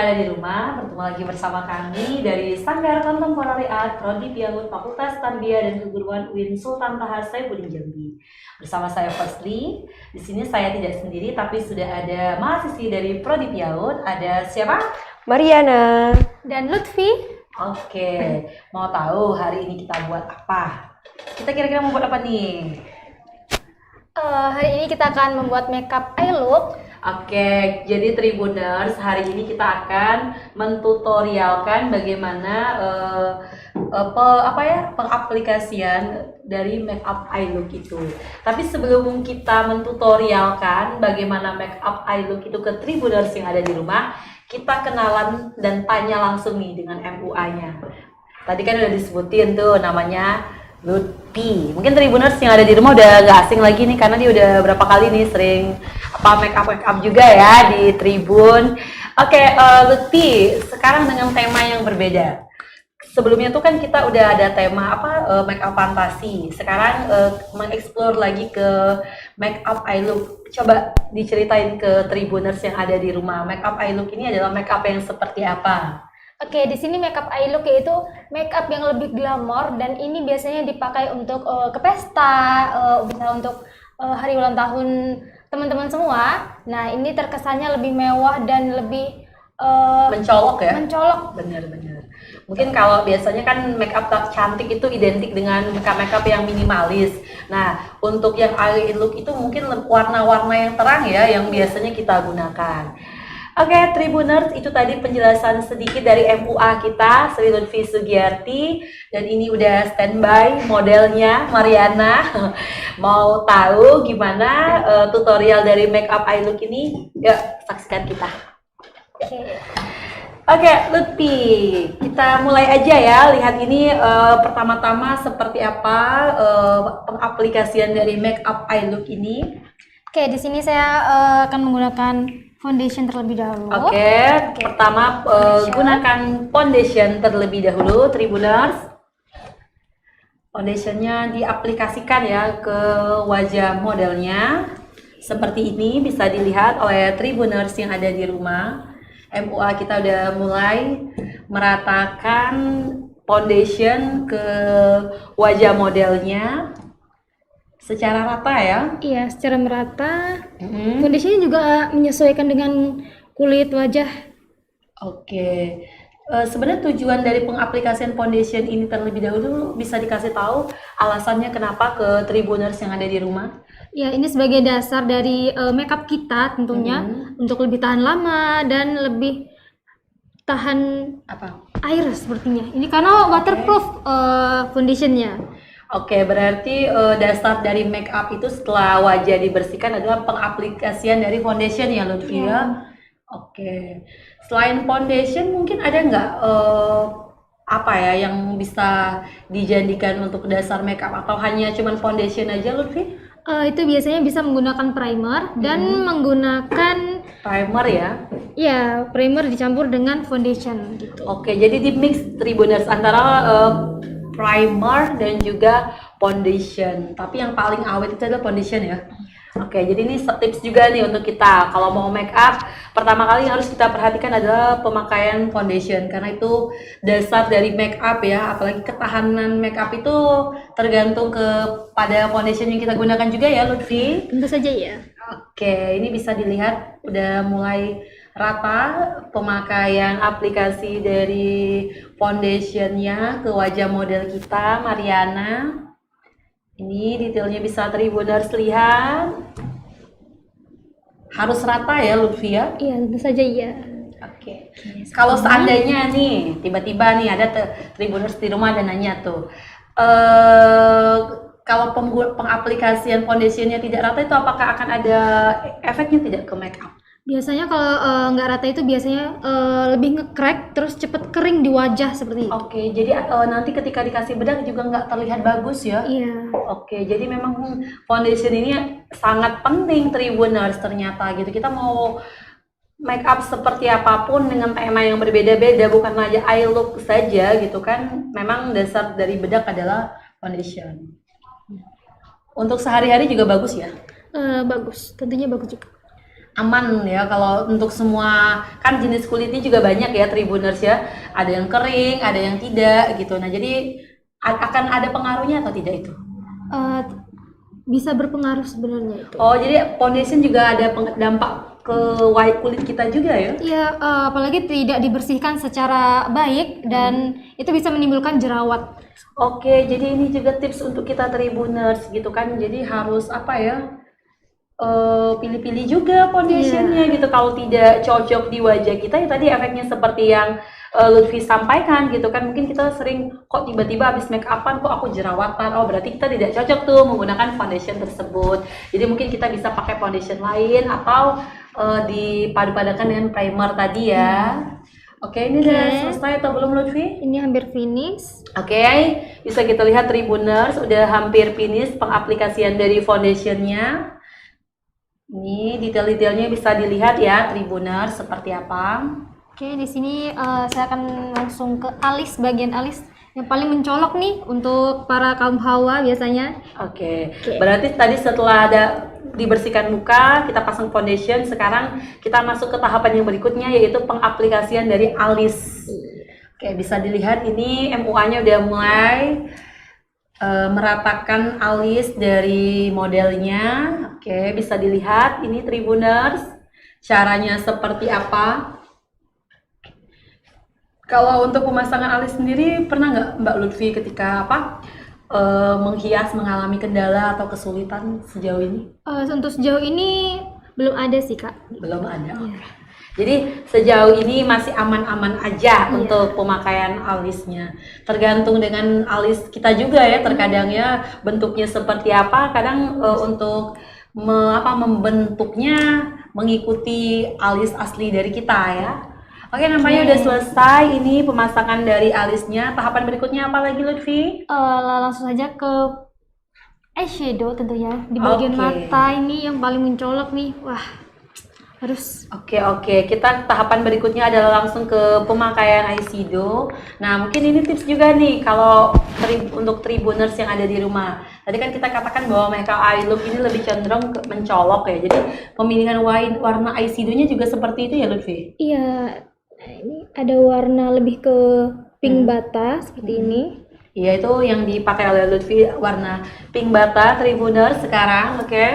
ada di rumah, bertemu lagi bersama kami dari Sanggar Kontemporari Art Prodi Piaud Fakultas Tarbiyah dan Keguruan UIN Sultan Taha Saifuddin Jambi. Bersama saya Fasli. Di sini saya tidak sendiri tapi sudah ada mahasiswi dari Prodi Piaud. Ada siapa? Mariana dan Lutfi. Oke, mau tahu hari ini kita buat apa? Kita kira-kira mau buat apa nih? Hari ini kita akan membuat makeup eye look. Oke, jadi Tribuners, hari ini kita akan mentutorialkan bagaimana pengaplikasian dari makeup eye look itu. Tapi sebelum kita mentutorialkan bagaimana makeup eye look itu ke Tribuners yang ada di rumah, kita kenalan dan tanya langsung nih dengan MUA-nya. Tadi kan udah disebutin tuh namanya Lutfi. Mungkin Tribuners yang ada di rumah udah gak asing lagi nih karena dia udah berapa kali nih sering make up juga ya di Tribun. Oke, Lutfi, sekarang dengan tema yang berbeda. Sebelumnya tuh kan kita udah ada tema make up fantasi. Sekarang mengeksplor lagi ke make up eye look. Coba diceritain ke Tribuners yang ada di rumah. Make up eye look ini adalah make up yang seperti apa? Oke, di sini makeup eye look yaitu makeup yang lebih glamor dan ini biasanya dipakai untuk ke pesta, bisa untuk hari ulang tahun teman-teman semua. Nah, ini terkesannya lebih mewah dan lebih mencolok ya? Mencolok. Bener-bener. Mungkin kalau biasanya kan makeup cantik itu identik dengan makeup yang minimalis. Nah, untuk yang eye look itu mungkin warna-warna yang terang ya yang biasanya kita gunakan. Oke, Tribuners, itu tadi penjelasan sedikit dari MUA kita, Sri Lutfi Sugiyarti, dan ini udah standby modelnya, Mariana. Mau tahu gimana tutorial dari makeup eye look ini? Yuk, saksikan kita. Oke, Lutfi, kita mulai aja ya. Lihat ini pertama-tama seperti apa pengaplikasian dari makeup eye look ini. Oke, di sini saya akan menggunakan foundation terlebih dahulu. Oke. Pertama gunakan foundation terlebih dahulu, Tribuners. Foundationnya diaplikasikan ya ke wajah modelnya. Seperti ini bisa dilihat oleh Tribuners yang ada di rumah. MUA kita udah mulai meratakan foundation ke wajah modelnya secara rata ya? Iya, secara merata. Foundationnya juga menyesuaikan dengan kulit wajah. Oke. Sebenarnya tujuan dari pengaplikasian foundation ini terlebih dahulu bisa dikasih tahu alasannya kenapa ke Tribuners yang ada di rumah? Ya, ini sebagai dasar dari makeup kita tentunya untuk lebih tahan lama dan lebih tahan air sepertinya. Ini karena waterproof foundationnya. Oke, berarti dasar dari make up itu setelah wajah dibersihkan adalah pengaplikasian dari foundation ya, Lutfi ya? Oke. Selain foundation mungkin ada nggak yang bisa dijadikan untuk dasar make up atau hanya cuman foundation aja, Lutfi? Itu biasanya bisa menggunakan primer dan menggunakan primer ya? Iya, primer dicampur dengan foundation gitu. Oke, jadi di mix Tribuners antara primer dan juga foundation, tapi yang paling awet itu adalah foundation ya. Oke, jadi ini tips juga nih untuk kita kalau mau make up, pertama kali yang harus kita perhatikan adalah pemakaian foundation karena itu dasar dari make up ya, apalagi ketahanan make up itu tergantung kepada foundation yang kita gunakan juga ya, Lutfi. Tentu saja ya. Oke, ini bisa dilihat udah mulai rata pemakaian aplikasi dari foundationnya ke wajah model kita, Mariana. Ini detailnya bisa Tribuners lihat. Harus rata ya, Lutfi ya? Iya, tentu saja ya. Oke. Kalau seandainya nih, tiba-tiba nih ada Tribuners di rumah dan nanya tuh, kalau pengaplikasian foundationnya tidak rata itu apakah akan ada efeknya tidak ke make up? Biasanya kalau nggak rata itu biasanya lebih nge-crack terus cepet kering di wajah seperti itu. Oke, jadi nanti ketika dikasih bedak juga nggak terlihat bagus ya? Iya. Oke, jadi memang foundation ini sangat penting Tribuners ternyata gitu. Kita mau make up seperti apapun dengan tema yang berbeda-beda, bukan hanya eye look saja gitu kan. Memang dasar dari bedak adalah foundation. Untuk sehari-hari juga bagus ya? Bagus, tentunya bagus juga. aman ya kalau untuk semua, kan jenis kulitnya juga banyak ya Tribuners ya, ada yang kering, ada yang tidak gitu. Nah jadi akan ada pengaruhnya atau tidak itu? Eh, bisa berpengaruh sebenarnya itu. Oh jadi foundation juga ada dampak ke white kulit kita juga ya? Iya, apalagi tidak dibersihkan secara baik dan itu bisa menimbulkan jerawat. Oke, jadi ini juga tips untuk kita Tribuners gitu kan. Jadi harus apa ya? Pilih-pilih juga foundationnya gitu. Kalau tidak cocok di wajah kita, ya tadi efeknya seperti yang Lutfi sampaikan gitu kan. Mungkin kita sering kok tiba-tiba habis make upan kok aku jerawatan. Oh berarti kita tidak cocok tuh menggunakan foundation tersebut. Jadi mungkin kita bisa pakai foundation lain atau dipadu-padankan dengan primer tadi ya. Oke, ini udah selesai atau belum Lutfi? Ini hampir finish. Oke, bisa kita lihat Tribuners udah hampir finish pengaplikasian dari foundationnya. Ini detail-detailnya bisa dilihat ya Tribuners seperti apa. Oke, di sini saya akan langsung ke alis, bagian alis yang paling mencolok nih untuk para kaum hawa biasanya. Oke. Berarti tadi setelah ada dibersihkan muka, kita pasang foundation, sekarang kita masuk ke tahapan yang berikutnya yaitu pengaplikasian dari alis. Oke, bisa dilihat ini MUA-nya udah mulai meratakan alis dari modelnya. Oke, bisa dilihat ini Tribuners caranya seperti apa. Kalau untuk pemasangan alis sendiri pernah nggak Mbak Lutfi ketika menghias mengalami kendala atau kesulitan sejauh ini? Untuk sejauh ini belum ada sih Kak. Belum ada. Jadi sejauh ini masih aman-aman aja untuk pemakaian alisnya. Tergantung dengan alis kita juga ya, terkadang ya bentuknya seperti apa. Kadang untuk membentuknya mengikuti alis asli dari kita ya. Oke, nampaknya udah selesai ini pemasangan dari alisnya. Tahapan berikutnya apa lagi Lutfi? Langsung saja ke eyeshadow tentunya. Di bagian mata ini yang paling mencolok nih. Wah, harus. Oke. Kita tahapan berikutnya adalah langsung ke pemakaian eyeshadow. Nah, mungkin ini tips juga nih kalau untuk Tribuners yang ada di rumah. Tadi kan kita katakan bahwa makeup eye look ini lebih cenderung mencolok ya. Jadi pemilihan warna eyeshadow-nya juga seperti itu ya Lutfi? Iya. Nah, ini ada warna lebih ke pink bata seperti ini. Iya, itu yang dipakai oleh Lutfi warna pink bata Tribuners sekarang, oke.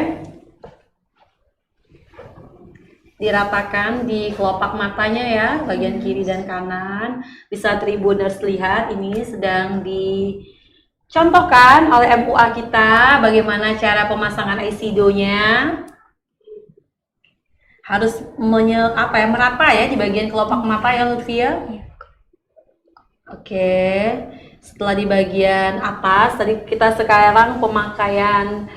Diratakan di kelopak matanya ya, bagian kiri dan kanan. Bisa Tribuners lihat ini sedang dicontohkan oleh MUA kita bagaimana cara pemasangan eyeshadow-nya. Harus merata ya di bagian kelopak mata ya Lutfi ya. Oke, setelah di bagian atas tadi kita sekarang pemakaian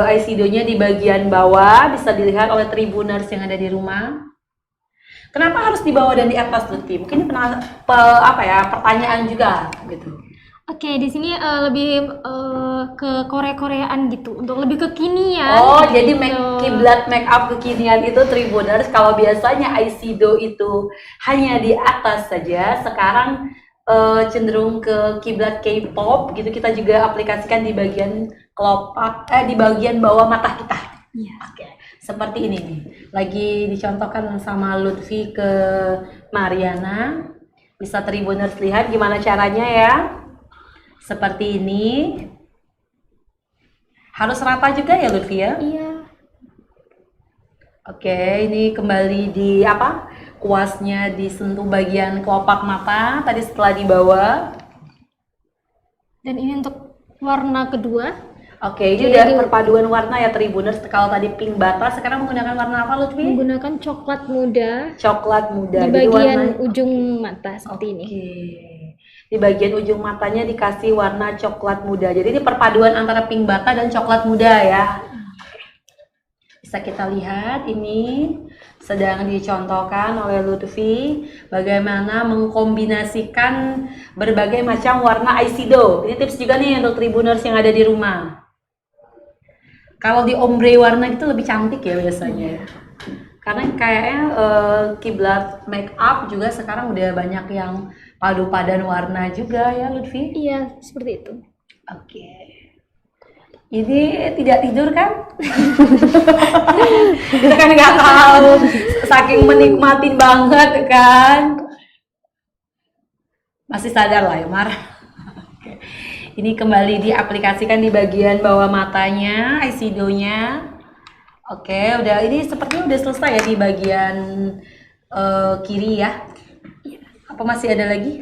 eyeshadow-nya di bagian bawah, bisa dilihat oleh Tribuners yang ada di rumah. Kenapa harus di bawah dan di atas Lutfi? Mungkin ini pertanyaan juga gitu. Oke, di sini lebih ke Korea-Koreaan gitu, untuk lebih kekinian. Oh, jadi kiblat make up kekinian itu Tribuners. Kalau biasanya eyeshadow itu hanya di atas saja, sekarang cenderung ke kiblat K-pop gitu. Kita juga aplikasikan di bagian kelopak, di bagian bawah mata kita. Oke, seperti ini nih. Lagi dicontohkan sama Lutfi ke Mariana. Bisa Tribuners lihat gimana caranya ya. Seperti ini. Harus rata juga ya Lutfi ya? Iya. Oke, ini kembali di kuasnya disentuh bagian kelopak mata tadi setelah di bawah. Dan ini untuk warna kedua. Oke, ini udah perpaduan warna ya Tribuners. Kalau tadi pink bata, sekarang menggunakan warna apa Lutfi? Menggunakan coklat muda. Coklat muda. Di bagian ujung mata seperti ini. Di bagian ujung matanya dikasih warna coklat muda. Jadi ini perpaduan antara pink bata dan coklat muda ya. Bisa kita lihat ini sedang dicontohkan oleh Lutfi bagaimana mengkombinasikan berbagai macam warna eyeshadow. Ini tips juga nih untuk Tribuners yang ada di rumah. Kalau di ombre warna itu lebih cantik ya biasanya. Karena kayaknya kiblat make up juga sekarang udah banyak yang padu padan warna juga ya Lutfi? Iya, seperti itu. Oke. Ini tidak tidur kan? Kita kan nggak tahu, saking menikmatin banget kan. Masih sadar lah ya, Mar. Oke. Ini kembali diaplikasikan di bagian bawah matanya, eyeshadow-nya. Oke, udah ini sepertinya udah selesai ya di bagian kiri ya. Apa masih ada lagi?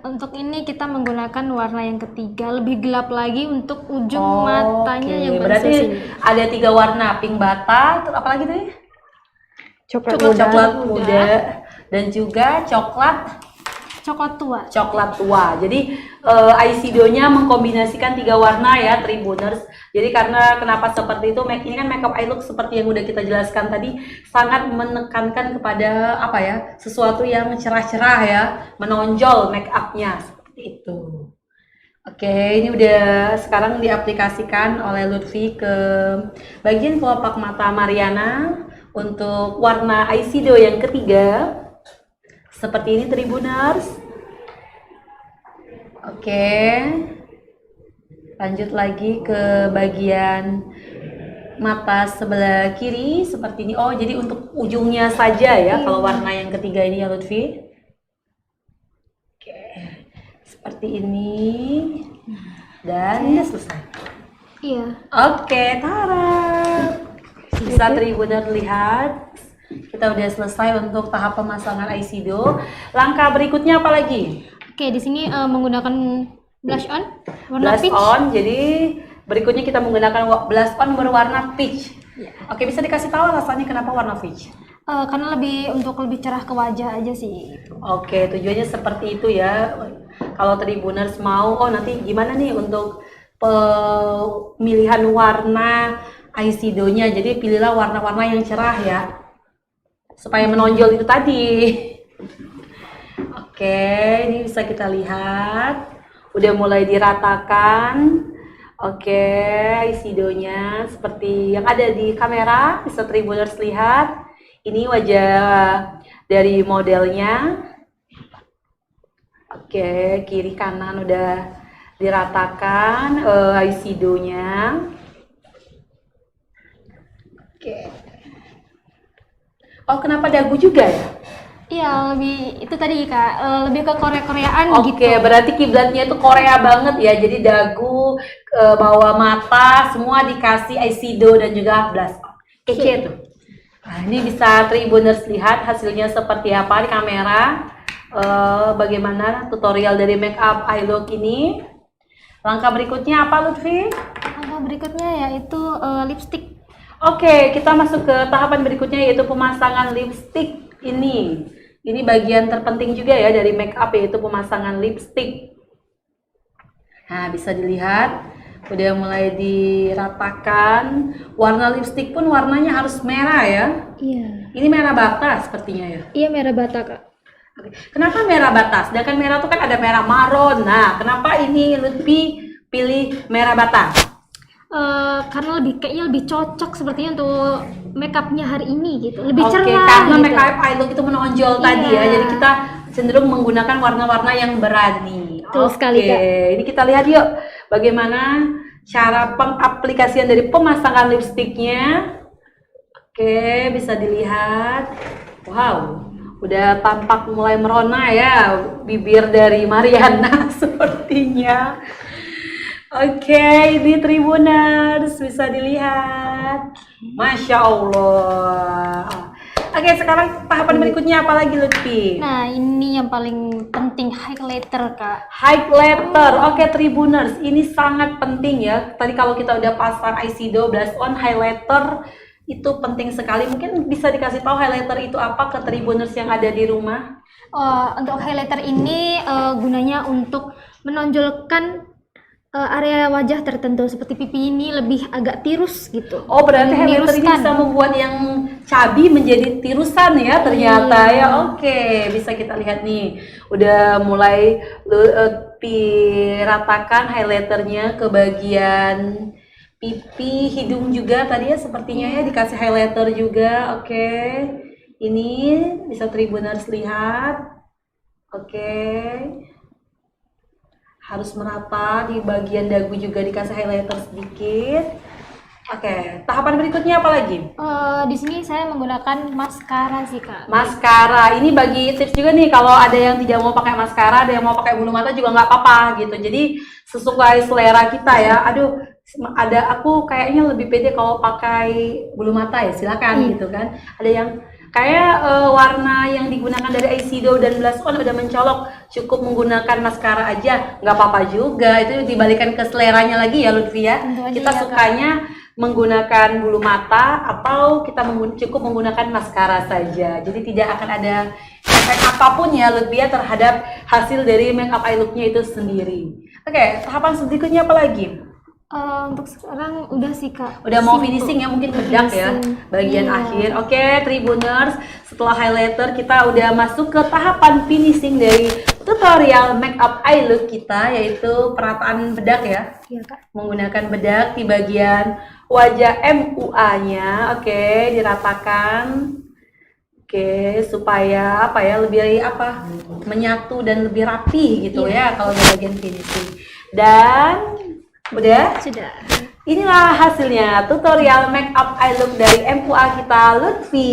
Untuk ini kita menggunakan warna yang ketiga, lebih gelap lagi untuk ujung matanya yang berarti sini. ada 3 warna, pink bata, terus apa lagi tadi? Coklat muda dan juga coklat tua. Jadi eyeshadow-nya mengkombinasikan 3 warna ya, Tribuners. Jadi karena kenapa seperti itu? Ini kan makeup eye look seperti yang udah kita jelaskan tadi, sangat menekankan kepada apa ya? Sesuatu yang cerah-cerah ya, menonjol make up-nya seperti itu. Oke, ini udah sekarang diaplikasikan oleh Lutfi ke bagian kelopak mata Mariana untuk warna eyeshadow yang ketiga. Seperti ini Tribuners. Oke. Lanjut lagi ke bagian mata sebelah kiri seperti ini. Oh, jadi untuk ujungnya saja ya kalau warna yang ketiga ini ya Lutfi. Oke. Seperti ini. Dan selesai. Iya. Oke, tara. Bisa Tribuners lihat. Kita udah selesai untuk tahap pemasangan eyeshadow. Langkah berikutnya apa lagi? Oke, di sini menggunakan blush on warna Blush peach. on. Jadi berikutnya kita menggunakan blush on berwarna peach. Oke, bisa dikasih tahu alasannya kenapa warna peach? Karena untuk lebih cerah ke wajah aja sih. Oke, tujuannya seperti itu ya. Kalau Tribuners mau, nanti gimana nih untuk pemilihan warna eyeshadow-nya. Jadi pilihlah warna-warna yang cerah ya, supaya menonjol itu tadi. Oke, ini bisa kita lihat udah mulai diratakan. Oke, eyeshadow-nya seperti yang ada di kamera, bisa Tribuners lihat. Ini wajah dari modelnya. Oke, kiri kanan udah diratakan eyeshadow-nya. Oke. Oh, kenapa dagu juga ya? Iya, lebih itu tadi Kak, lebih ke Korea-Koreaan gitu. Oke, berarti kiblatnya itu Korea banget ya. Jadi dagu, bawah mata, semua dikasih eyeshadow dan juga blush on. Kece tuh. Nah, ini bisa Tribuners lihat hasilnya seperti apa di kamera. Bagaimana tutorial dari makeup eye look ini. Langkah berikutnya apa Lutfi? Langkah berikutnya yaitu lipstick. Oke, kita masuk ke tahapan berikutnya yaitu pemasangan lipstick ini. Ini bagian terpenting juga ya dari make up yaitu pemasangan lipstick. Nah, bisa dilihat udah mulai diratakan. Warna lipstick pun warnanya harus merah ya. Iya. Ini merah bata sepertinya ya. Iya, merah bata Kak. Oke. Kenapa merah bata? Sedangkan merah itu kan ada merah marron. Nah, kenapa ini Lutfi pilih merah bata? Karena kayaknya lebih cocok sepertinya untuk makeupnya hari ini gitu, lebih Oke, cerah karena gitu. makeup eye look itu menonjol tadi ya, Iya. jadi kita cenderung menggunakan warna-warna yang berani. Betul sekali, Kak. Ini kita lihat yuk bagaimana cara pengaplikasian dari pemasangan lipstiknya. Oke, bisa dilihat. Wow, udah tampak mulai merona ya bibir dari Mariana sepertinya. Oke, ini Tribuners bisa dilihat. Masya Allah. Oke, sekarang tahapan berikutnya apa lagi Lutfi? Nah, ini yang paling penting, highlighter Kak. Highlighter. Oke, Tribuners, ini sangat penting ya. Tadi kalau kita udah pasang eyeshadow, blush on, highlighter itu penting sekali. Mungkin bisa dikasih tahu highlighter itu apa ke Tribuners yang ada di rumah? Untuk highlighter ini gunanya untuk menonjolkan area wajah tertentu seperti pipi ini lebih agak tirus gitu. Oh, berarti highlighter ini Meniruskan. bisa membuat yang cabi menjadi tirusan ya ternyata ya. Oke, bisa kita lihat nih. Udah mulai diratakan highlighternya ke bagian pipi, hidung juga tadi ya sepertinya ya dikasih highlighter juga. Oke. Ini bisa Tribuners lihat. Oke. Harus merata, di bagian dagu juga dikasih highlighter sedikit. Oke, tahapan berikutnya apa lagi? Di sini saya menggunakan maskara sih Kak. Maskara, ini bagi tips juga nih, kalau ada yang tidak mau pakai maskara, ada yang mau pakai bulu mata juga nggak apa-apa gitu. Jadi sesuai selera kita ya. Aduh, aku kayaknya lebih pede kalau pakai bulu mata ya, silakan gitu kan. Ada yang kayak warna yang digunakan dari eyeshadow dan blush on udah mencolok, cukup menggunakan maskara aja, nggak apa-apa juga. Itu dibalikan ke seleranya lagi ya Lutfi ya. Tentu aja Kita ya, Kak. sukanya menggunakan bulu mata atau kita cukup menggunakan maskara saja. Jadi tidak akan ada efek apapun ya Lutfi ya terhadap hasil dari make up eye look-nya itu sendiri. Oke, tahapan berikutnya apa lagi? Untuk sekarang udah sih Kak. Udah mau Simple. finishing ya, mungkin bedak ya bagian Iya. akhir. Oke, Tribuners, setelah highlighter kita udah masuk ke tahapan finishing dari tutorial make up eye look kita, yaitu perataan bedak ya. Iya Kak. Menggunakan bedak di bagian wajah MUA-nya. Oke, diratakan. Oke, supaya apa ya, lebih apa, menyatu dan lebih rapi gitu ya kalau di bagian finishing. Dan udah, Sudah. inilah hasilnya tutorial make up eye look dari MUA kita Lutfi.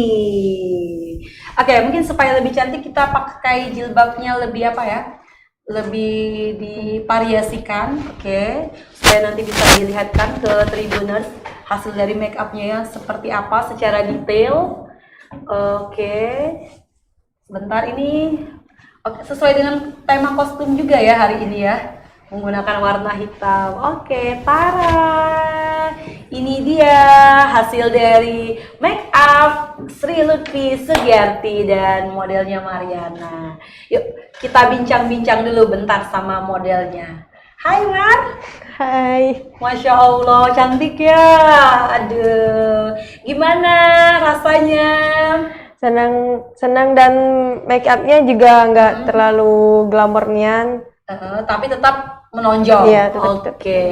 Oke, mungkin supaya lebih cantik kita pakai jilbabnya lebih apa ya, lebih divariasikan. Oke, supaya nanti bisa dilihatkan ke Tribuners hasil dari make upnya ya seperti apa secara detail. Oke, sebentar ini. Oke, sesuai dengan tema kostum juga ya hari ini ya, menggunakan warna hitam. Oke, tara, ini dia hasil dari make up Sri Lutfi Sugiyarti dan modelnya Mariana. Yuk kita bincang-bincang dulu bentar sama modelnya. Hai Mar. Hai, Masya Allah, cantik ya. Aduh, gimana rasanya? senang dan make upnya juga nggak terlalu glamornian. Tapi tetap menonjol. Iya, tetap. Oke.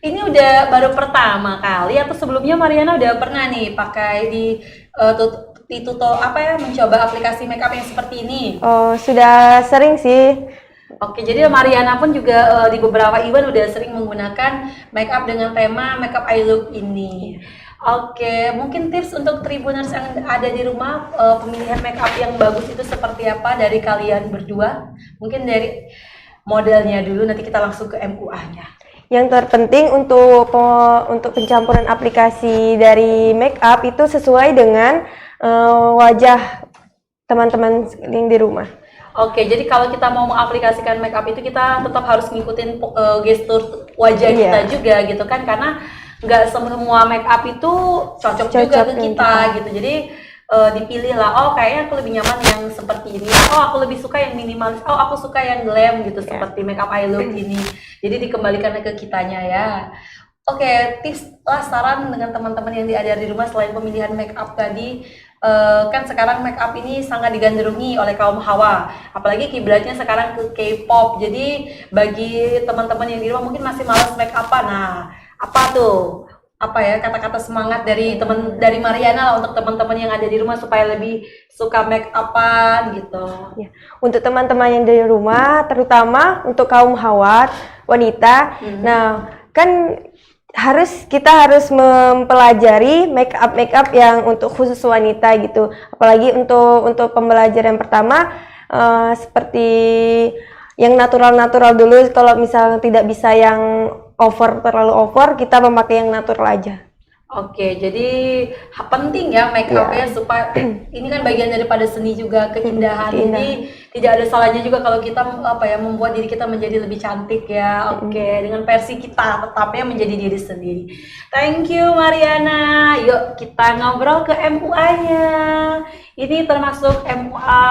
Ini udah baru pertama kali atau sebelumnya Mariana udah pernah nih pakai di apa ya, mencoba aplikasi makeup yang seperti ini? Oh, sudah sering sih. Oke, jadi Mariana pun juga di beberapa event udah sering menggunakan makeup dengan tema makeup eye look ini. Oke, mungkin tips untuk Tribuners yang ada di rumah, pemilihan makeup yang bagus itu seperti apa dari kalian berdua? Mungkin dari modelnya dulu, nanti kita langsung ke MUA-nya. Yang terpenting untuk pencampuran aplikasi dari make up itu sesuai dengan wajah teman-teman yang di rumah. Oke, jadi kalau kita mau mengaplikasikan make up itu kita tetap harus ngikutin gestur wajah Iya. kita juga gitu kan, karena nggak semua make up itu cocok juga Cocok ke dengan kita kita. gitu. Jadi dipilih lah, oh kayaknya aku lebih nyaman yang seperti ini, oh aku lebih suka yang minimalis, oh aku suka yang glam gitu, seperti make up eye look ini. Jadi dikembalikan ke kitanya ya. Oke, tips lah, saran dengan teman-teman yang ada di rumah selain pemilihan make up tadi. Kan sekarang make up ini sangat digandrungi oleh kaum hawa, apalagi kiblatnya sekarang ke K-pop. Jadi bagi teman-teman yang di rumah mungkin masih malas make up-an, nah apa tuh, apa ya, kata-kata semangat dari Mariana lah untuk teman-teman yang ada di rumah supaya lebih suka make up-an gitu. Ya. Untuk teman-teman yang di rumah, terutama untuk kaum hawa wanita, nah kan kita harus mempelajari make up yang untuk khusus wanita gitu. Apalagi untuk pembelajaran pertama seperti yang natural dulu. Kalau misalnya tidak bisa yang terlalu over, kita memakai yang natural aja. Oke, jadi penting ya make up-nya supaya ini kan bagian daripada seni juga, keindahan. Jadi tidak ada salahnya juga kalau kita membuat diri kita menjadi lebih cantik ya. Oke, dengan versi kita tetapnya menjadi diri sendiri. Thank you Mariana. Yuk kita ngobrol ke MUA-nya. Ini termasuk MUA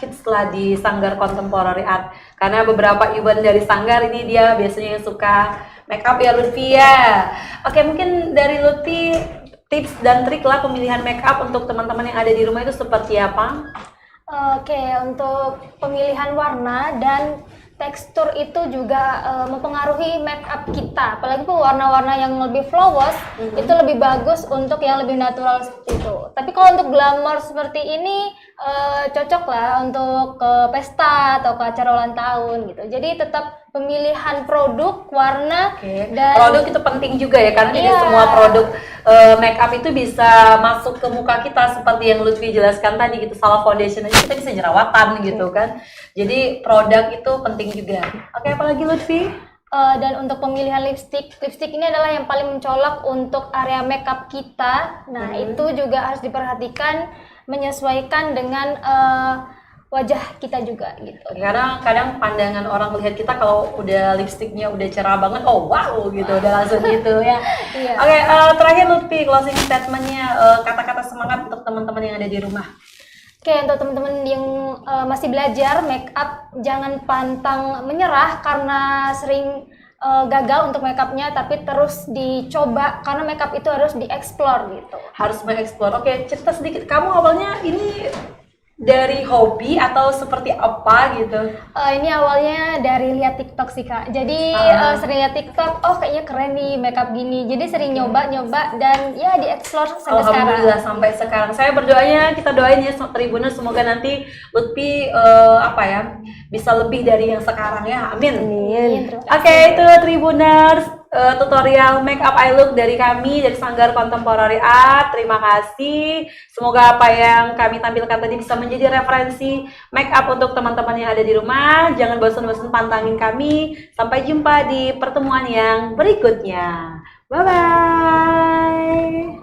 hits lah di Sanggar Contemporary Art. Karena beberapa event dari Sanggar ini dia biasanya yang suka make up ya Lutfi ya. Oke, mungkin dari Lutfi tips dan trik lah pemilihan make up untuk teman-teman yang ada di rumah itu seperti apa? Oke, untuk pemilihan warna dan tekstur itu juga mempengaruhi make up kita. Apalagi tuh warna-warna yang lebih flawless itu lebih bagus untuk yang lebih natural seperti itu. Tapi kalau untuk glamour seperti ini cocok lah untuk ke pesta atau ke acara ulang tahun gitu. Jadi tetap pemilihan produk, warna, Oke. dan Produk itu penting juga ya, karena jadi Iya. semua produk make up itu bisa masuk ke muka kita seperti yang Lutfi jelaskan tadi gitu. Salah foundation aja kita bisa jerawatan gitu kan. Jadi produk itu penting juga. Oke, apalagi Lutfi? Dan untuk pemilihan lipstick ini adalah yang paling mencolok untuk area makeup kita. Nah, itu juga harus diperhatikan, menyesuaikan dengan wajah kita juga gitu. Kadang pandangan orang melihat kita kalau udah lipstiknya udah cerah banget, oh wow gitu, udah langsung gitu ya. Iya. Oke, terakhir Lutfi closing statementnya, kata-kata semangat untuk teman-teman yang ada di rumah. Oke, untuk teman-teman yang masih belajar make up, jangan pantang menyerah karena sering gagal untuk make upnya, tapi terus dicoba karena make up itu harus dieksplor gitu. Harus mengeksplor. Oke, cerita sedikit. Kamu awalnya ini dari hobi atau seperti apa gitu? Ini awalnya dari lihat TikTok sih Kak. Jadi sering lihat TikTok, oh kayaknya keren nih makeup gini. Jadi sering nyoba dan ya dieksplor sampai sekarang. Alhamdulillah sampai sekarang. Saya berdoanya, kita doain ya Tribuners, semoga nanti Lutfi bisa lebih dari yang sekarang ya. Amin. Amin. Oke, itu Tribuners tutorial make up eye look dari kami dari Sanggar Contemporary Art. Terima kasih. Semoga apa yang kami tampilkan tadi bisa menjadi referensi make up untuk teman-teman yang ada di rumah. Jangan bosan-bosan pantangin kami. Sampai jumpa di pertemuan yang berikutnya. Bye bye.